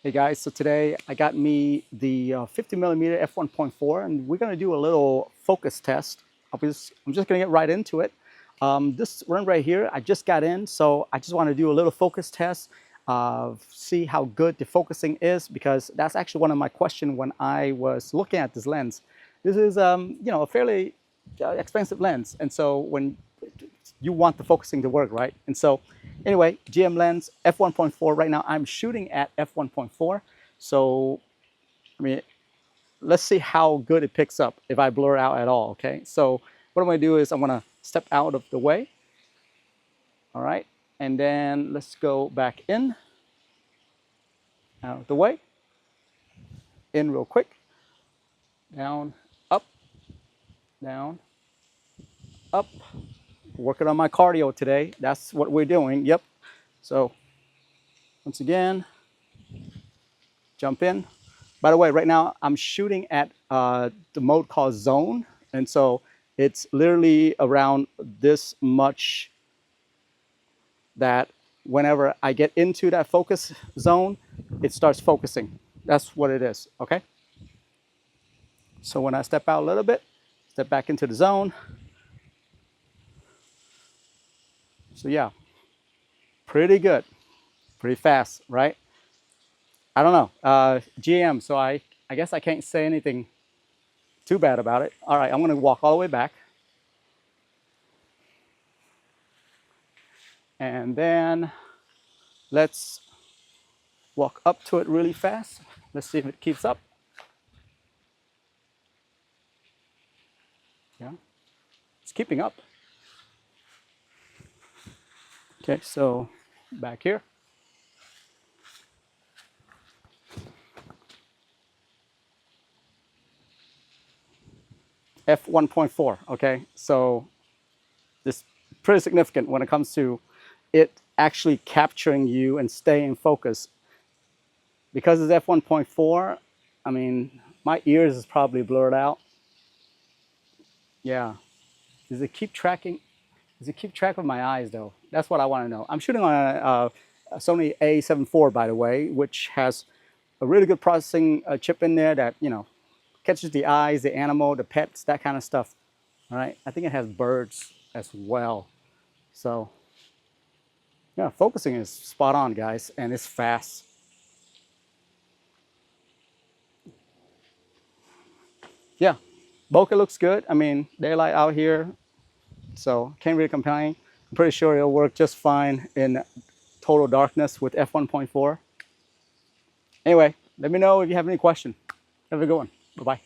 Hey guys, so today I got me the 50mm f1.4 and we're gonna do a little focus test. I'm just gonna get right into it. This run right here, I just got in, so I just wanna do a little focus test, see how good the focusing is, because that's actually one of my questions when I was looking at this lens. This is, a fairly expensive lens, and so when you want the focusing to work, right? And so anyway, GM lens, f1.4. Right now I'm shooting at f1.4. So, I mean, let's see how good it picks up if I blur out at all, okay? So what I'm gonna do is I'm gonna step out of the way, all right? And then let's go back in, out of the way, in real quick, down, down, up. Working on my cardio today. That's what we're doing, yep. So once again, jump in. By the way, right now I'm shooting at the mode called zone. And so it's literally around this much that whenever I get into that focus zone, it starts focusing. That's what it is, okay? So when I step out a little bit, step back into the zone. So yeah, pretty good, pretty fast, right? I don't know, GM, so I guess I can't say anything too bad about it. All right, I'm gonna walk all the way back. And then let's walk up to it really fast. Let's see if it keeps up. Yeah, it's keeping up. Okay, so back here. F1.4, okay? So this is pretty significant when it comes to it actually capturing you and staying focused. Because it's F1.4, I mean, my ears is probably blurred out. Yeah. Does it keep tracking? Does it keep track of my eyes though? That's what I want to know. I'm shooting on a Sony A7 IV, by the way, which has a really good processing chip in there that, catches the eyes, the animal, the pets, that kind of stuff. All right. I think it has birds as well. So yeah, focusing is spot on, guys, and it's fast. Yeah, bokeh looks good. I mean, daylight out here, so can't really complain. I'm pretty sure it'll work just fine in total darkness with f1.4. Anyway, let me know if you have any question. Have a good one. Bye-bye.